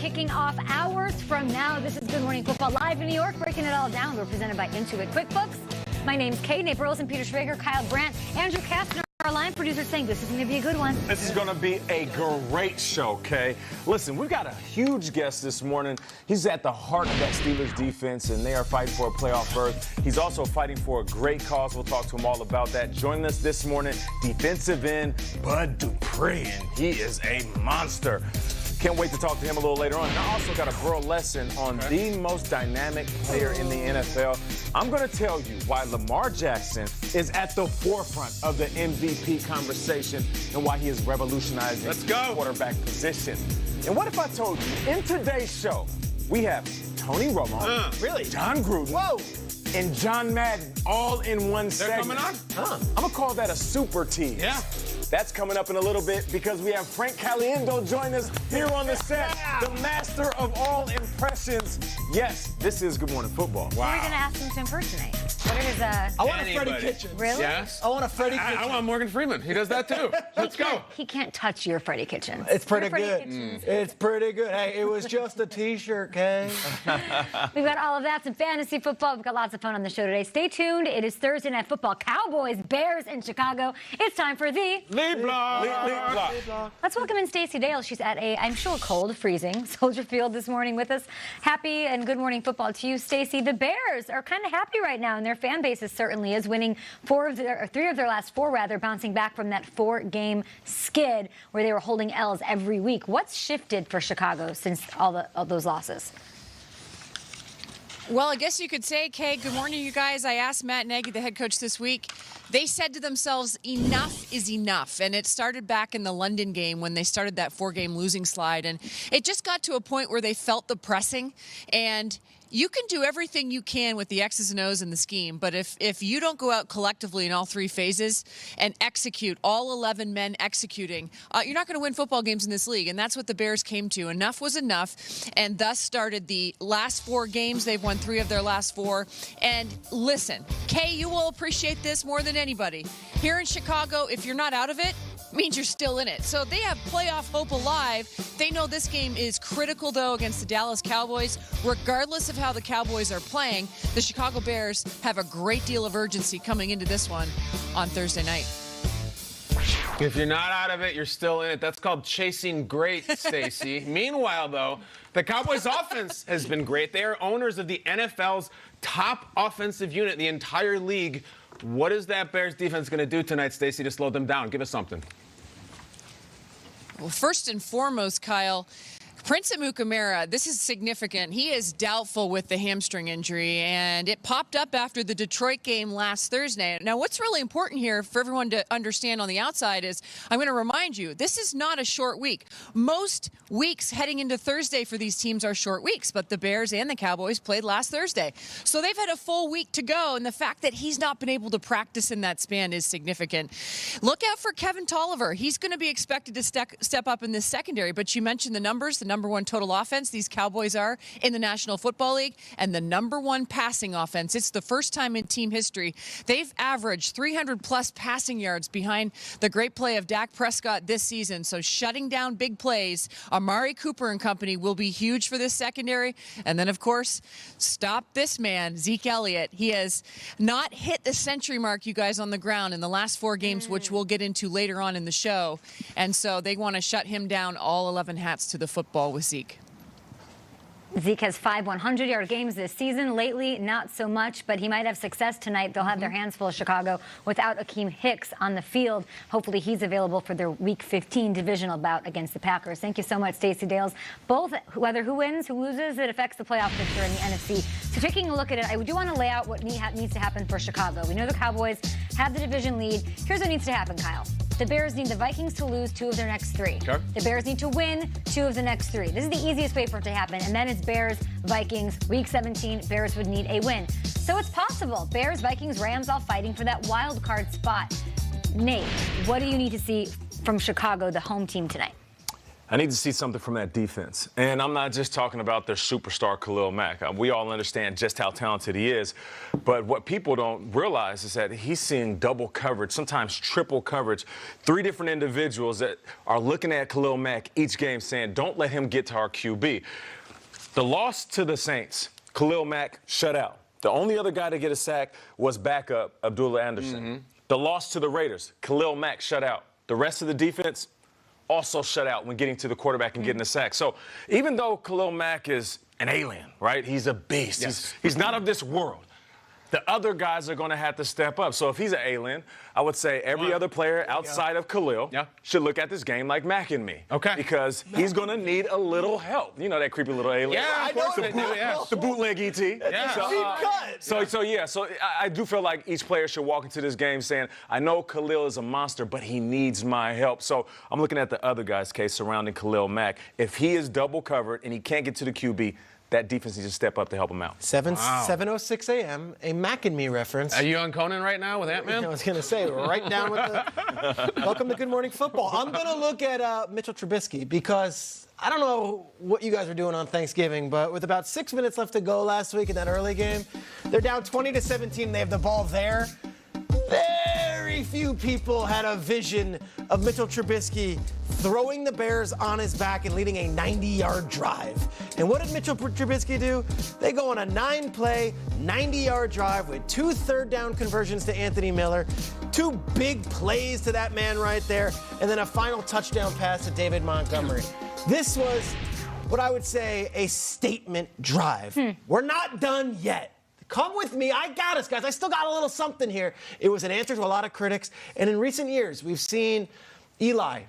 kicking off hours from now. This is Good Morning Football live in New York, breaking it all down. We're presented by Intuit QuickBooks. My name's Kate, Nate Burles, and Peter Schrager, Kyle Brandt, Andrew Kastner, our line producer, saying this is going to be a good one. This is going to be a great show, Kay. Listen, we've got a huge guest this morning. He's at the heart of that Steelers defense, and they are fighting for a playoff berth. He's also fighting for a great cause. We'll talk to him all about that. Joining us this morning, defensive end Bud Dupree, and he is a monster. Can't wait to talk to him a little later on. And I also got a bro lesson on the most dynamic player in the NFL. I'm going to tell you why Lamar Jackson is at the forefront of the MVP conversation and why he is revolutionizing the quarterback position. And what if I told you, in today's show, we have Tony Romo, really, John Gruden, and John Madden all in one segment. They're coming on? I'm going to call that a super tease. Yeah. That's coming up in a little bit because we have Frank Caliendo join us here on the set, the master of all impressions. Yes, this is Good Morning Football. Wow. We're going to ask him to impersonate. What is I want a Freddie Kitchens. Really? Yes. I want a Freddie Kitchens. I want Morgan Freeman. He does that too. Let's go. He can't touch your Freddie Kitchens. It's pretty Your Freddie good. Kitchens. It's pretty good. Hey, it was just a T-shirt, Kay. We've got all of that, some fantasy football. We've got lots of fun on the show today. Stay tuned. It is Thursday Night Football. Cowboys, Bears in Chicago. It's time for the Lead block. Let's welcome in Stacey Dale. She's at I'm sure cold, freezing Soldier Field this morning with us. Happy and Good Morning Football to you, Stacey. The Bears are kind of happy right now, and their fan base certainly is winning three of their last four, bouncing back from that 4-game skid where they were holding L's every week. What's shifted for Chicago since all those losses? Well, I guess you could say, Kay, good morning, you guys. I asked Matt Nagy, the head coach, this week. They said to themselves, enough is enough. And it started back in the London game when they started that 4-game losing slide. And it just got to a point where they felt the pressing. And you can do everything you can with the X's and O's in the scheme, but if you don't go out collectively in all three phases and execute, all 11 men executing, you're not going to win football games in this league, and that's what the Bears came to. Enough was enough, and thus started the last 4 games. They've won 3 of their last 4. And listen, Kay, you will appreciate this more than anybody. Here in Chicago, if you're not out of it, means you're still in it. So they have playoff hope alive. They know this game is critical, though, against the Dallas Cowboys. Regardless of how the Cowboys are playing, the Chicago Bears have a great deal of urgency coming into this one on Thursday night. If you're not out of it, you're still in it. That's called chasing great, Stacey. Meanwhile, though, the Cowboys' offense has been great. They are owners of the NFL's top offensive unit, the entire league. What is that Bears defense going to do tonight, Stacey, to slow them down? Give us something. Well, first and foremost, Kyle, Prince Amukamara, this is significant. He is doubtful with the hamstring injury, and it popped up after the Detroit game last Thursday. Now, what's really important here for everyone to understand on the outside is, I'm going to remind you, this is not a short week. Most weeks heading into Thursday for these teams are short weeks, but the Bears and the Cowboys played last Thursday. So they've had a full week to go, and the fact that he's not been able to practice in that span is significant. Look out for Kevin Tolliver. He's going to be expected to step up in this secondary, but you mentioned the numbers, the number 1 total offense these Cowboys are in the National Football League, and the number 1 passing offense. It's the first time in team history they've averaged 300-plus passing yards behind the great play of Dak Prescott this season. So shutting down big plays, Amari Cooper and company will be huge for this secondary. And then, of course, stop this man, Zeke Elliott. He has not hit the century mark, you guys, on the ground in the last 4 games, which we'll get into later on in the show. And so they want to shut him down, all 11 hats to the football with Zeke. Zeke has 5 100-yard games this season. Lately, not so much, but he might have success tonight. They'll have their hands full, Chicago, without Akeem Hicks on the field. Hopefully, he's available for their Week 15 divisional bout against the Packers. Thank you so much, Stacey Dales. Both, whether who wins, who loses, it affects the playoff picture in the NFC. So taking a look at it, I do want to lay out what needs to happen for Chicago. We know the Cowboys have the division lead. Here's what needs to happen, Kyle. The Bears need the Vikings to lose 2 of their next 3. Okay. The Bears need to win 2 of the next 3. This is the easiest way for it to happen. And then it's Bears, Vikings, Week 17. Bears would need a win. So it's possible. Bears, Vikings, Rams all fighting for that wild card spot. Nate, what do you need to see from Chicago, the home team, tonight? I need to see something from that defense. And I'm not just talking about their superstar Khalil Mack. We all understand just how talented he is. But what people don't realize is that he's seeing double coverage, sometimes triple coverage. 3 different individuals that are looking at Khalil Mack each game saying, don't let him get to our QB. The loss to the Saints, Khalil Mack shut out. The only other guy to get a sack was backup Abdullah Anderson. The loss to the Raiders, Khalil Mack shut out. The rest of the defense also shut out when getting to the quarterback and getting a sack. So even though Khalil Mack is an alien, right? He's a beast. Yes. He's not of this world. The other guys are going to have to step up. So if he's an alien, I would say every other player outside of Khalil should look at this game like Mack and me. Okay. Because he's going to need a little help. You know that creepy little alien? Yeah, of course they do, yeah. The bootleg ET. Yeah. So I do feel like each player should walk into this game saying, I know Khalil is a monster, but he needs my help. So I'm looking at the other guys' case surrounding Khalil Mack. If he is double covered and he can't get to the QB, that defense needs to step up to help him out. 7:06 a.m., a Mac and Me reference. Are you on Conan right now with Ant-Man? I was going to say, right down with the welcome to Good Morning Football. I'm going to look at Mitchell Trubisky because I don't know what you guys were doing on Thanksgiving, but with about 6 minutes left to go last week in that early game, they're down 20-17. They have the ball there. Very few people had a vision of Mitchell Trubisky throwing the Bears on his back and leading a 90-yard drive. And what did Mitchell Trubisky do? They go on a 9-play, 90-yard drive with 2 third-down conversions to Anthony Miller, 2 big plays to that man right there, and then a final touchdown pass to David Montgomery. This was what I would say a statement drive. We're not done yet. Come with me. I got us, guys. I still got a little something here. It was an answer to a lot of critics. And in recent years, we've seen Eli.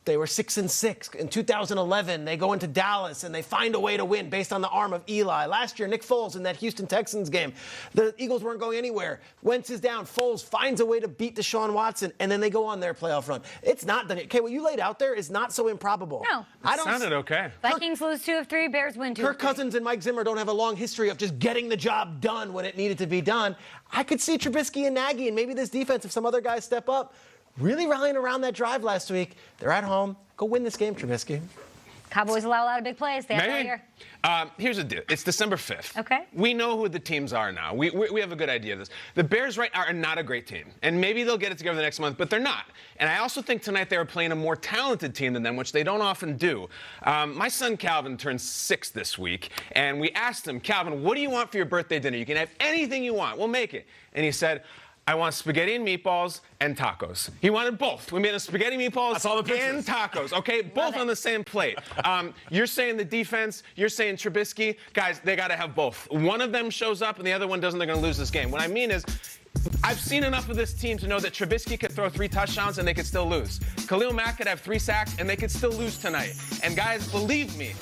They were 6-6. In 2011, they go into Dallas and they find a way to win based on the arm of Eli. Last year, Nick Foles in that Houston Texans game. The Eagles weren't going anywhere. Wentz is down. Foles finds a way to beat Deshaun Watson, and then they go on their playoff run. It's not done. Okay, what you laid out there is not so improbable. No. It sounded okay. Vikings lose 2 of 3. Bears win 2 of 3. Kirk Cousins and Mike Zimmer don't have a long history of just getting the job done when it needed to be done. I could see Trubisky and Nagy and maybe this defense, if some other guys step up, really rallying around that drive last week. They're at home. Go win this game, Trubisky. Cowboys allow a lot of big plays. They have all year. Here's the deal. It's December 5th. Okay. We know who the teams are now. We have a good idea of this. The Bears are not a great team. And maybe they'll get it together the next month, but they're not. And I also think tonight they were playing a more talented team than them, which they don't often do. My son Calvin turned 6 this week, and we asked him, Calvin, what do you want for your birthday dinner? You can have anything you want. We'll make it. And he said, I want spaghetti and meatballs and tacos. He wanted both. We made him spaghetti meatballs and tacos. Okay, both on the same plate. You're saying the defense. You're saying Trubisky. Guys, they got to have both. One of them shows up and the other one doesn't. They're going to lose this game. What I mean is, I've seen enough of this team to know that Trubisky could throw 3 touchdowns and they could still lose. Khalil Mack could have 3 sacks and they could still lose tonight. And guys, believe me,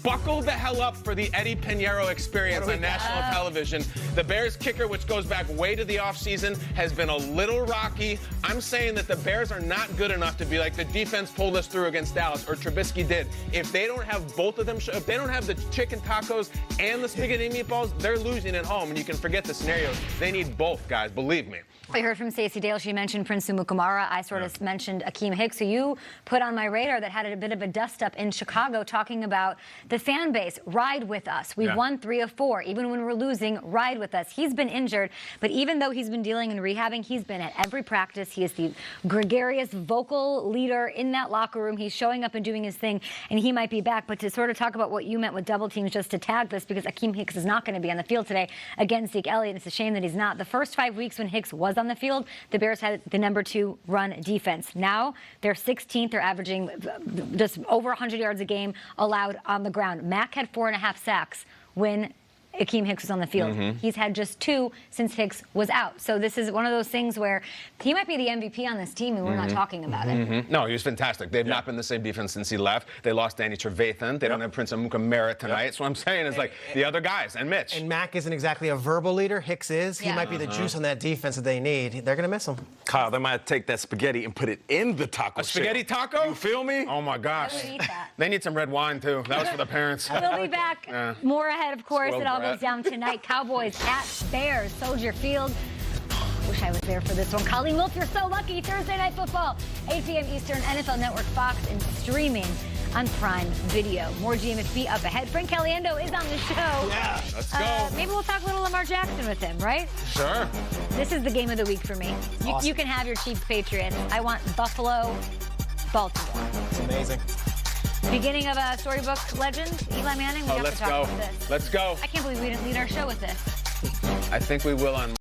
buckle the hell up for the Eddie Pinheiro experience on national television. The Bears kicker, which goes back way to the offseason, has been a little rocky. I'm saying that the Bears are not good enough to be like the defense pulled us through against Dallas, or Trubisky did. If they don't have both of them, if they don't have the chicken tacos and the spaghetti meatballs, they're losing at home, and you can forget the scenarios. They need both, guys, believe me. We heard from Stacey Dale. She mentioned Prince Umukamara. I sort of mentioned Akeem Hicks, who you put on my radar that had a bit of a dust-up in Chicago, talking about the fan base. Ride with us. We won 3 of 4. Even when we're losing, ride with us. He's been injured, but even though he's been dealing and rehabbing, he's been at every practice. He is the gregarious, vocal leader in that locker room. He's showing up and doing his thing, and he might be back. But to sort of talk about what you meant with double teams, just to tag this, because Akeem Hicks is not going to be on the field today against Zeke Elliott. It's a shame that he's not. The first 5 weeks when Hicks was on the field, the Bears had the number 2 run defense. Now they're 16th. They're averaging just over 100 yards a game allowed on the ground. Mack had 4.5 sacks when Akeem Hicks was on the field. He's had just 2 since Hicks was out. So this is one of those things where he might be the MVP on this team, and we're not talking about it. No, he was fantastic. They've not been the same defense since he left. They lost Danny Trevathan. They don't have Prince Umukamara tonight. So what I'm saying is, like, the other guys, and Mitch. And Mack isn't exactly a verbal leader. Hicks is. He might be the juice on that defense that they need. They're going to miss him. Kyle, they might take that spaghetti and put it in the taco shell. Spaghetti taco? You feel me? Oh, my gosh. I would eat that. They need some red wine, too. That was for the parents. We'll be back. More ahead, of course. Spoiled It all brat. goes down tonight. Cowboys at Bears, Soldier Field. Wish I was there for this one. Colleen Wolf, you're so lucky. Thursday Night Football, 8 p.m. Eastern, NFL Network, Fox, and streaming on Prime Video. More GMFB up ahead. Frank Caliendo is on the show. Yeah. Let's go. Maybe we'll talk a little Lamar Jackson with him, right? Sure. This is the game of the week for me. Awesome. You can have your Chiefs Patriots. I want Buffalo, Baltimore. It's amazing. Beginning of a storybook legend, Eli Manning. We have Let's to talk go. about this. Let's go. I can't believe we didn't lead our show with this. I think we will on